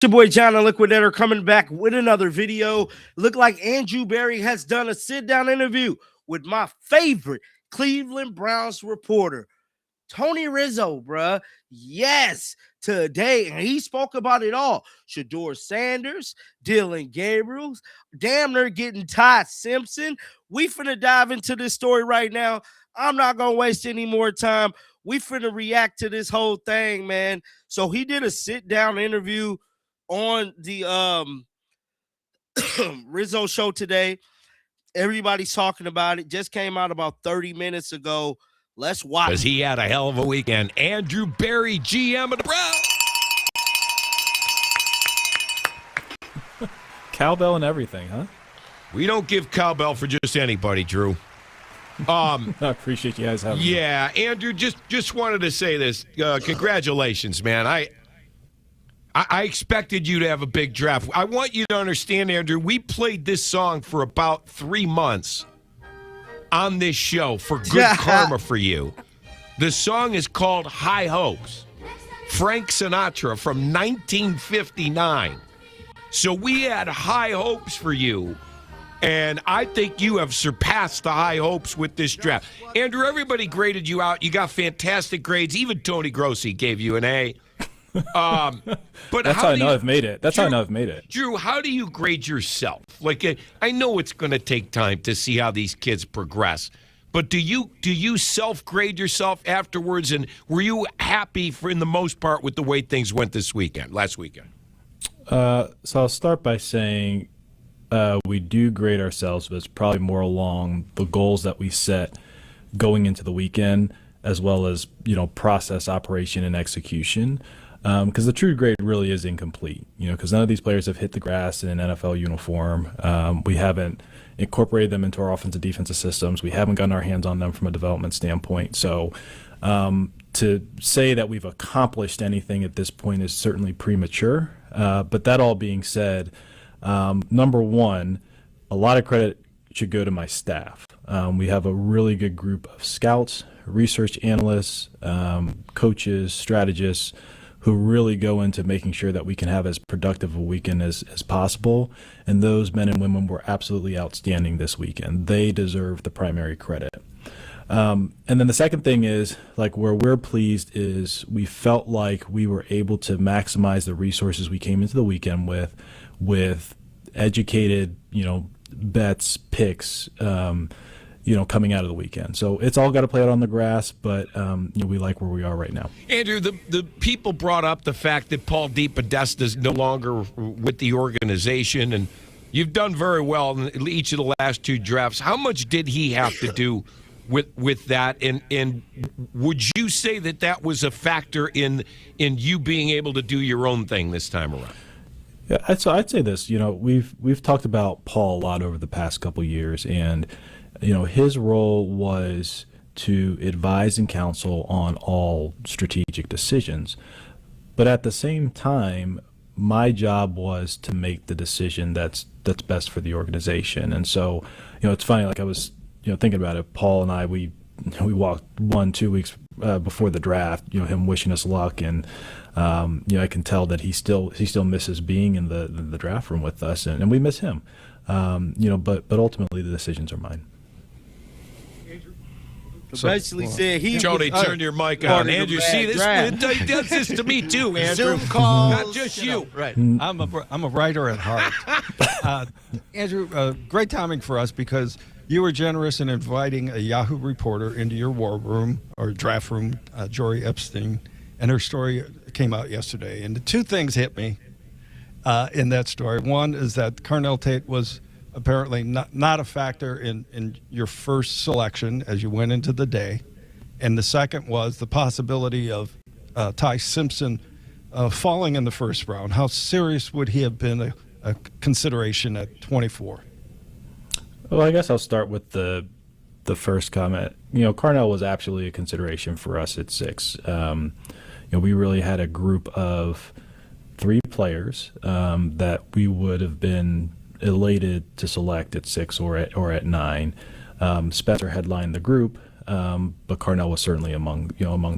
Your boy John the Liquidator coming back with another video. Look like Andrew Berry has done a sit-down interview with my favorite Cleveland Browns reporter, Tony Rizzo, bruh. Yes, today. And he spoke about it all. SHEDEUR Sanders, Dylan Gabriels, damn near getting Ty Simpson. We finna dive into this story right now. I'm not going to waste any more time. We finna react to this whole thing, man. So he did a sit-down interview on the Rizzo show today. Everybody's talking about it. Just came out about 30 minutes ago. Let's watch. Because he had a hell of a weekend. Andrew Berry, GM of the Browns. Cowbell and everything, huh? We don't give cowbell for just anybody, Drew. I appreciate you guys having me. Yeah, Andrew, just wanted to say this. Congratulations, man. I expected you to have a big draft. I want you to understand, Andrew, we played this song for about 3 months on this show for good karma for you. The song is called High Hopes. Frank Sinatra from 1959. So we had high hopes for you, and I think you have surpassed the high hopes with this draft. Andrew, everybody graded you out. You got fantastic grades. Even Tony Grossi gave you an A. But that's how I know I've made it. That's how I know I've made it. Drew, how do you grade yourself? Like, I know it's going to take time to see how these kids progress, but do you self-grade yourself afterwards? And were you happy for, in the most part, with the way things went last weekend? So I'll start by saying we do grade ourselves, but it's probably more along the goals that we set going into the weekend, as well as process, operation, and execution. Because the true grade really is incomplete, because none of these players have hit the grass in an NFL uniform. We haven't incorporated them into our offensive defensive systems. We haven't gotten our hands on them from a development standpoint. So to say that we've accomplished anything at this point is certainly premature. But that all being said, number one, a lot of credit should go to my staff. We have a really good group of scouts, research analysts, coaches, strategists, who really go into making sure that we can have as productive a weekend as possible. And those men and women were absolutely outstanding this weekend. They deserve the primary credit. And then the second thing is, like, where we're pleased is we felt like we were able to maximize the resources we came into the weekend with educated, bets, picks, coming out of the weekend. So it's all got to play out on the grass, but we like where we are right now. Andrew, the people brought up the fact that Paul DePodesta is no longer with the organization, and you've done very well in each of the last 2 drafts. How much did he have to do with that? And would you say that was a factor in you being able to do your own thing this time around? Yeah, I'd say this. We've talked about Paul a lot over the past couple years, and his role was to advise and counsel on all strategic decisions. But at the same time, my job was to make the decision that's best for the organization. And so, it's funny, like I was, thinking about it, Paul and I, we walked 1-2 weeks before the draft, him wishing us luck. And, I can tell that he still misses being in the draft room with us, and we miss him. But ultimately the decisions are mine. So basically said he Jody, turn your mic on. Andrew, see this? He does this to me too, Andrew. Zoom calls, not just you. Right. I'm a writer at heart. Andrew, great timing for us because you were generous in inviting a Yahoo reporter into your war room or draft room, Jory Epstein, and her story came out yesterday. And the 2 things hit me in that story. One is that Carnell Tate was apparently not a factor in your first selection as you went into the day. And the second was the possibility of Ty Simpson falling in the first round. How serious would he have been a consideration at 24? Well, I guess I'll start with the first comment. Carnell was absolutely a consideration for us at 6. We really had a group of 3 players that we would have been elated to select at 6 or at 9. Spencer headlined the group, but Carnell was certainly among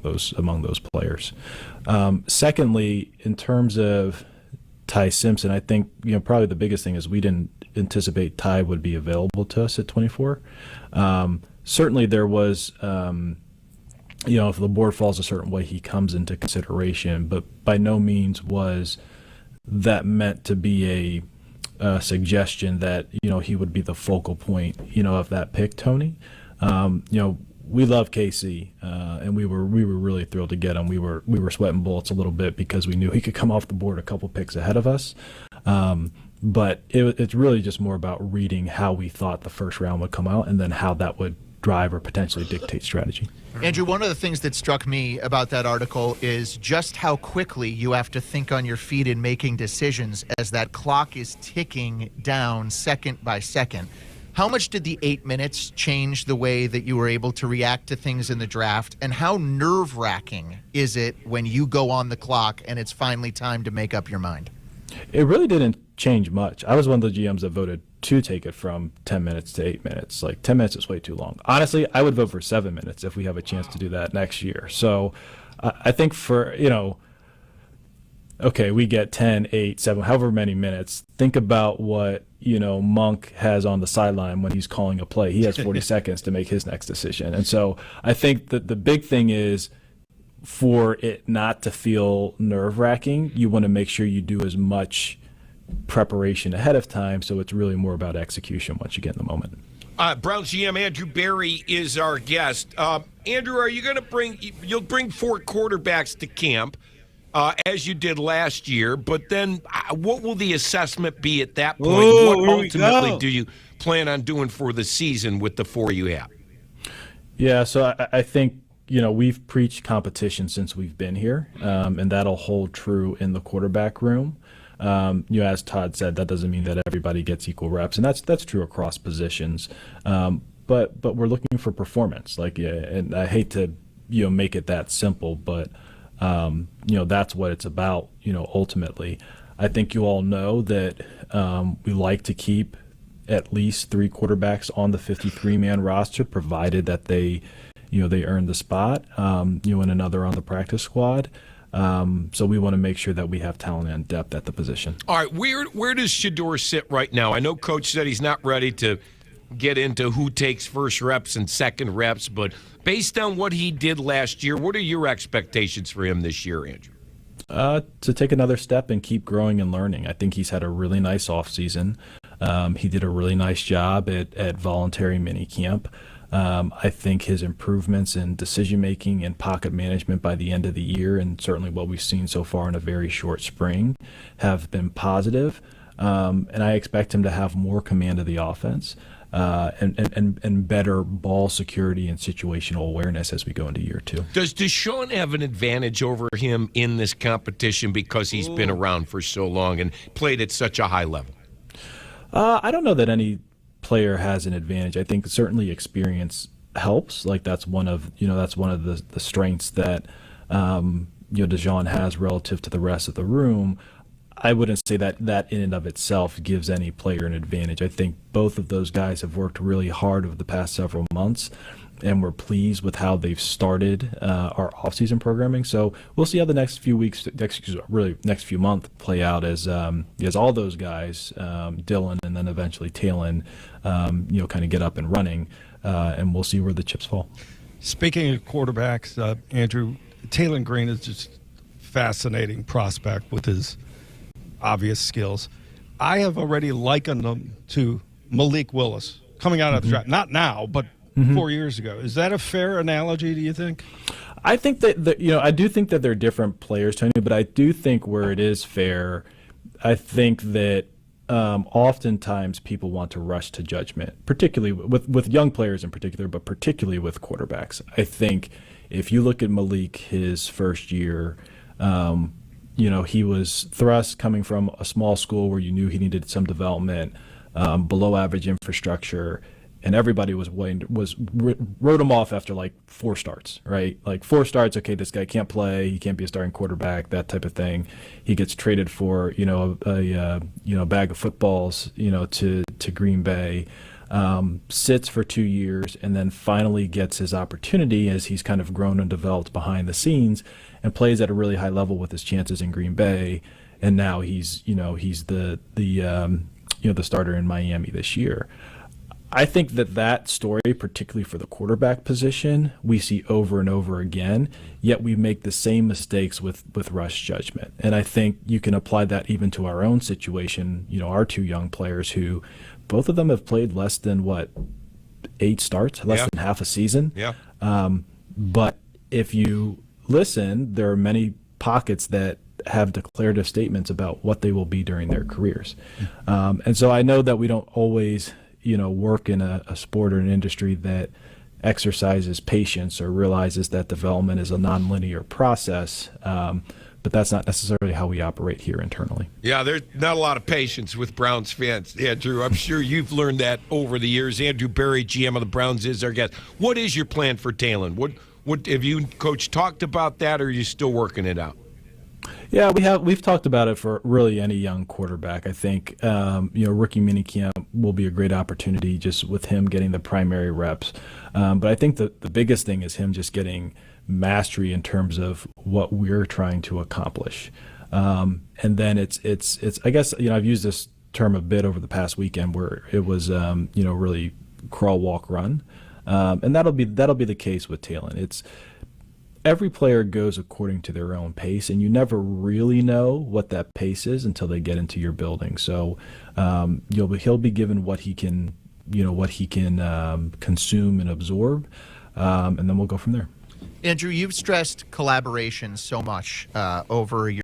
those players. Secondly, in terms of Ty Simpson. I think probably the biggest thing is we didn't anticipate Ty would be available to us at 24. Certainly there was, if the board falls a certain way, he comes into consideration, but by no means was that meant to be a suggestion that he would be the focal point of that pick, Tony. We love KC, and we were really thrilled to get him. We were sweating bullets a little bit because we knew he could come off the board a couple picks ahead of us. But it's really just more about reading how we thought the first round would come out, and then how that would drive or potentially dictate strategy. Andrew, one of the things that struck me about that article is just how quickly you have to think on your feet in making decisions as that clock is ticking down second by second. How much did the 8 minutes change the way that you were able to react to things in the draft? And how nerve-wracking is it when you go on the clock and it's finally time to make up your mind? It really didn't change much. I was one of the GMs that voted to take it from 10 minutes to 8 minutes. Like 10 minutes is way too long. Honestly, I would vote for 7 minutes if we have a chance to do that next year. So I think for, okay, we get 10, 8, 7, however many minutes. Think about what, Monk has on the sideline when he's calling a play. He has 40 seconds to make his next decision. And so I think that the big thing is for it not to feel nerve-wracking, you want to make sure you do as much preparation ahead of time, so it's really more about execution once you get in the moment. Browns GM Andrew Berry is our guest. Andrew, are you going to you'll bring 4 quarterbacks to camp, as you did last year, but then what will the assessment be at that point? Ooh, what ultimately do you plan on doing for the season with the 4 you have? Yeah, so I think, we've preached competition since we've been here, and that'll hold true in the quarterback room. As Todd said, that doesn't mean that everybody gets equal reps, and that's true across positions. But we're looking for performance. And I hate to make it that simple, but that's what it's about. Ultimately, I think you all know that we like to keep at least 3 quarterbacks on the 53-man roster, provided that they earn the spot. And another on the practice squad. So we want to make sure that we have talent and depth at the position. All right, where does SHEDEUR sit right now? I know Coach said he's not ready to get into who takes first reps and second reps, but based on what he did last year, what are your expectations for him this year, Andrew? To take another step and keep growing and learning. I think he's had a really nice offseason. He did a really nice job at voluntary mini camp. I think his improvements in decision-making and pocket management by the end of the year, and certainly what we've seen so far in a very short spring, have been positive. And I expect him to have more command of the offense and better ball security and situational awareness as we go into year 2. Does Deshaun have an advantage over him in this competition because he's been around for so long and played at such a high level? I don't know that any player has an advantage. I think certainly experience helps. That's one of the strengths that Deshaun has relative to the rest of the room. I wouldn't say that in and of itself gives any player an advantage. I think both of those guys have worked really hard over the past several months, and we're pleased with how they've started our offseason programming. So we'll see how the next few months play out as all those guys, Dylan and then eventually Taylan, kind of get up and running, and we'll see where the chips fall. Speaking of quarterbacks, Andrew, Taylan Green is just fascinating prospect with his obvious skills. I have already likened him to Malik Willis coming out of the draft. Not now, but 4 years ago. Is that a fair analogy, do you think? I think that I do think that they're different players, Tony, but I do think where it is fair, I think that oftentimes people want to rush to judgment, particularly with young players in particular, but particularly with quarterbacks. I think if you look at Malik his first year, he was thrust coming from a small school where you knew he needed some development, below average infrastructure, and everybody wrote him off after 4 starts, right? 4 starts, okay, this guy can't play, he can't be a starting quarterback, that type of thing. He gets traded for a bag of footballs, to Green Bay. Sits for 2 years and then finally gets his opportunity as he's kind of grown and developed behind the scenes and plays at a really high level with his chances in Green Bay. and now he's the starter in Miami this year. I think that story, particularly for the quarterback position, we see over and over again, yet we make the same mistakes with rush judgment. And I think you can apply that even to our own situation, our two young players who both of them have played less than 8 starts, less than half a season. Yeah. But if you listen, there are many pockets that have declarative statements about what they will be during their careers. And so I know that we don't always work in a sport or an industry that exercises patience or realizes that development is a nonlinear process. But that's not necessarily how we operate here internally. Yeah, there's not a lot of patience with Browns fans, Andrew. I'm sure you've learned that over the years. Andrew Berry, GM of the Browns, is our guest. What is your plan for Taylan? What have you and Coach talked about that, or are you still working it out? Yeah, we've talked about it for really any young quarterback. I think rookie minicamp will be a great opportunity just with him getting the primary reps. But I think the biggest thing is him just getting mastery in terms of what we're trying to accomplish. And then it's I guess I've used this term a bit over the past weekend where it was really crawl, walk, run, and that'll be the case with Taylan. It's every player goes according to their own pace, and you never really know what that pace is until they get into your building. So he'll be given what he can consume and absorb, and then we'll go from there. Andrew, you've stressed collaboration so much over your